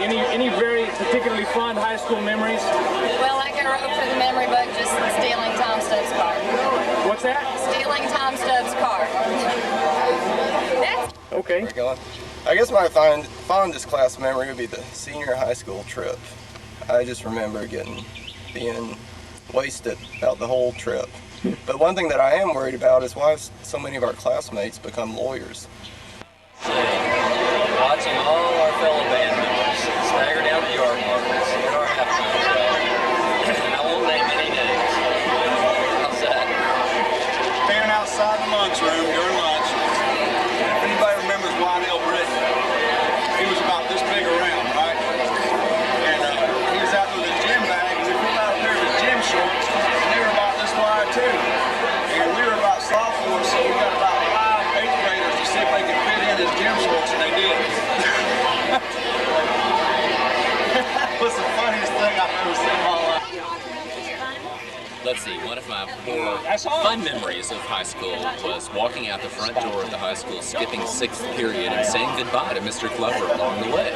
Any very particularly fond high school memories? Well, I can wrote for the memory book just stealing Tom Stubbs' car. What's that? Stealing Tom Stubbs' car. Okay. I guess my fondest class memory would be the senior high school trip. I just remember being wasted about the whole trip. But one thing that I am worried about is why so many of our classmates become lawyers. Watching all our fellow band members stagger down the yard markers in our halftime show. I won't name any names. How's that? Standing outside the lunchroom during lunch. If anybody remembers Lionel Britton, he was about this big around, right? And he was out with his gym bag, and we pulled out a pair of his gym shorts, and they were about this wide too. And we were about sophomores, so we got about 5 8th graders to see if they could fit in his gym shorts, and they did. That was the funniest thing I've ever seen in my life. Let's see, one of my more fun memories of high school was walking out the front door of the high school, skipping 6th period, and saying goodbye to Mr. Glover along the way.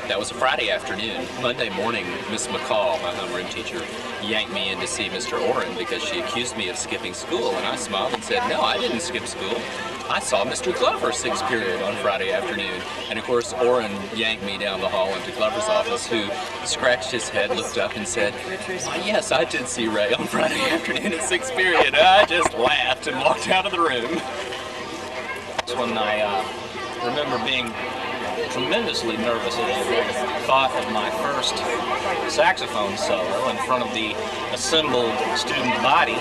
That was a Friday afternoon. Monday morning, Miss McCall, my homeroom teacher, yanked me in to see Mr. Oren because she accused me of skipping school, and I smiled and said, no, I didn't skip school. I saw Mr. Glover 6th period on Friday afternoon. And of course, Oren yanked me down the hall into Glover's office, who scratched his head, looked up and said, why, yes, I did see Ray on Friday afternoon at 6th period. I just laughed and walked out of the room. That's when I remember being tremendously nervous at the thought of my first saxophone solo in front of the assembled student body.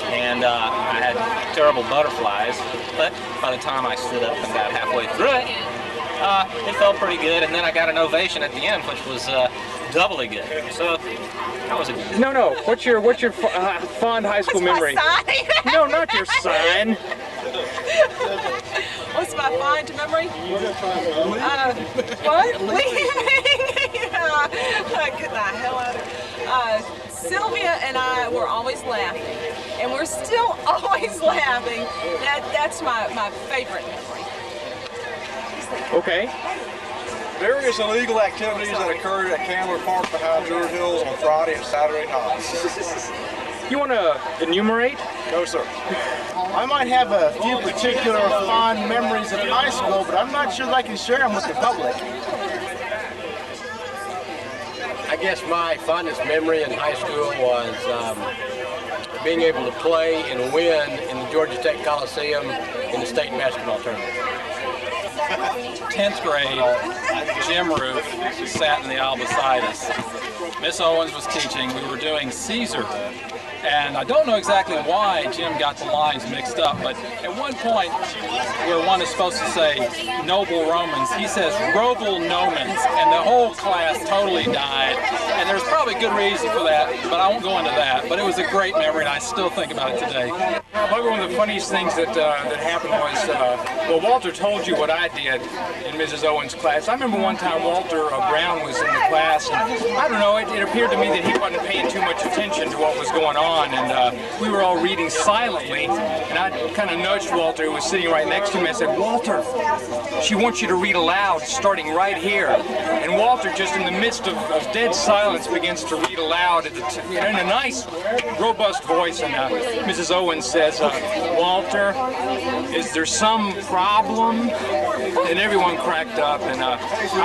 And I had terrible butterflies, but by the time I stood up and got halfway through it, it felt pretty good. And then I got an ovation at the end, which was doubly good. So that was a good. No. What's your fond high school memory? No, not your sign. What's my fond memory? What? Leaving? Get the hell out of it. Sylvia and I were always laughing, and we're still always laughing. That's my favorite memory. Okay. Various illegal activities that occurred at Candler Park behind Druid Hills on Friday and Saturday nights. You want to enumerate? No, sir. I might have a few particular fond memories of high school, but I'm not sure that I can share them with the public. I guess my fondest memory in high school was being able to play and win in the Georgia Tech Coliseum in the state basketball tournament. 10th grade, Jim Root sat in the aisle beside us. Miss Owens was teaching. We were doing Caesar. And I don't know exactly why Jim got the lines mixed up, but at one point where one is supposed to say noble Romans, he says roble nomens, and the whole class totally died. And there's probably good reason for that, but I won't go into that. But it was a great memory, and I still think about it today. Probably one of the funniest things that happened was, well, Walter told you what I did in Mrs. Owens' class. I remember one time Walter Brown was in the class, and I don't know, it appeared to me that he wasn't paying too much attention to what was going on. And we were all reading silently, and I kind of nudged Walter, who was sitting right next to me, and said, Walter, she wants you to read aloud, starting right here. And Walter, just in the midst of dead silence, begins to read aloud in a nice, robust voice, and Mrs. Owens says, Walter, is there some problem? And everyone cracked up, and I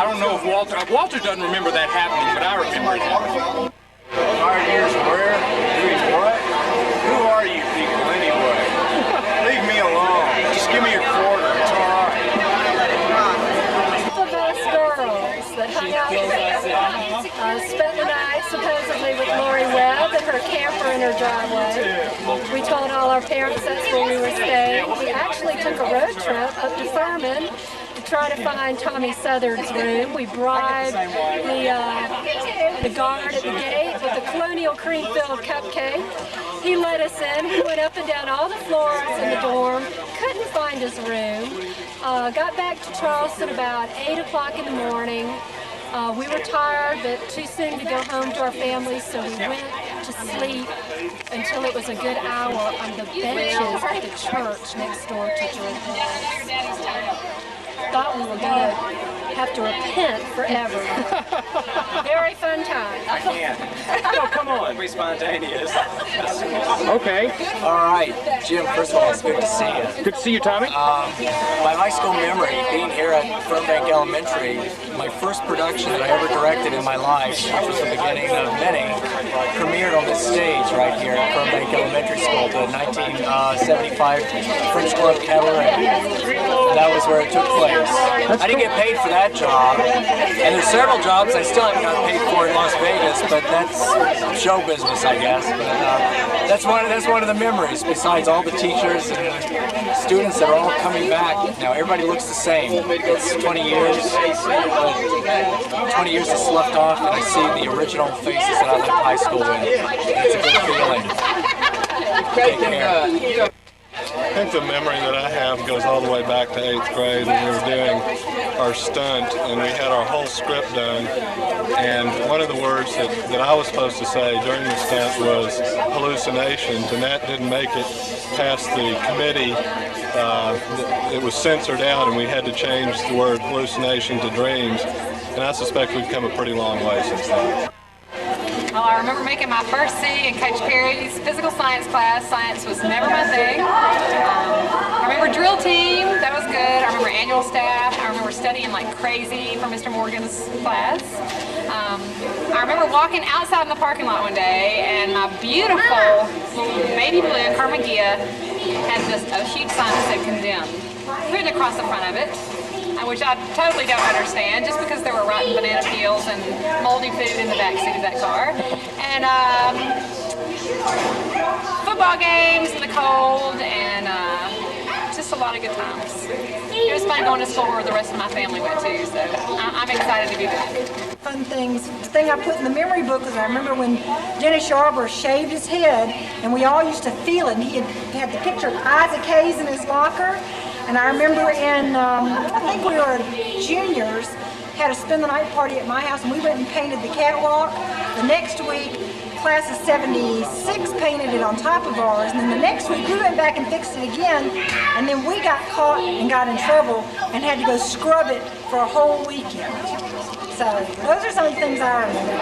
don't know if Walter doesn't remember that happening, but I remember it. 5 years where? Doing what? Who are you people anyway? Leave me alone. Just give me a quarter. It's all right. The best girls that hung out spent the night supposedly with Lori Webb in her camper in her driveway. We told all our parents that's where we were staying. We actually took a road trip up to Furman to try to find Tommy Southard's room. We bribed the guard at the gate with a colonial cream-filled cupcake. He let us in. We went up and down all the floors in the dorm, couldn't find his room. Got back to Charleston about 8 o'clock in the morning. We were tired, but too soon to go home to our families, so we went to sleep until it was a good hour on the benches at the church next door to Druid Hills. Thought we were going to have to repent forever. Very fun time. I can't. Oh, come on. Be spontaneous. Okay. All right, Jim, first of all, it's good to see you. Good to see you, Tommy. My high school memory, being here at Fernbank Elementary, my first production that I ever directed in my life, which was the beginning of many, premiered on this stage right here at Fernbank Elementary School, the 1975 French Club Cabaret. And that was where it took place. I didn't get paid for that job, and there's several jobs I still haven't got paid for in Las Vegas, but that's show business, I guess. But that's one of the memories. Besides all the teachers and students that are all coming back now, everybody looks the same. It's 20 years, but 20 years is left off, and I see the original faces that I left high school with. It's a good feeling. Take care. I think the memory that I have goes all the way back to 8th grade when we were doing our stunt and we had our whole script done, and one of the words that I was supposed to say during the stunt was hallucinations, and that didn't make it past the committee. It was censored out and we had to change the word hallucination to dreams, and I suspect we've come a pretty long way since then. Well, I remember making my first C in Coach Perry's physical science class. Science was never my thing. I remember drill team, that was good. I remember annual staff. I remember studying like crazy for Mr. Morgan's class. I remember walking outside in the parking lot one day and my beautiful baby blue Carmagia had just a huge sign that said condemned written across the front of it, which I totally don't understand, just because there were rotten banana peels and moldy food in the backseat of that car. And football games in the cold, and just a lot of good times. It was fun going to school where the rest of my family went to, so I'm excited to be back. Fun things. The thing I put in the memory book is I remember when Dennis Yarborough shaved his head, and we all used to feel it. And he had the picture of Isaac Hayes in his locker. And I remember in, I think we were juniors, had a spend the night party at my house, and we went and painted the catwalk. The next week, class of 76 painted it on top of ours, and then the next week we went back and fixed it again, and then we got caught and got in trouble and had to go scrub it for a whole weekend. So those are some of the things I remember.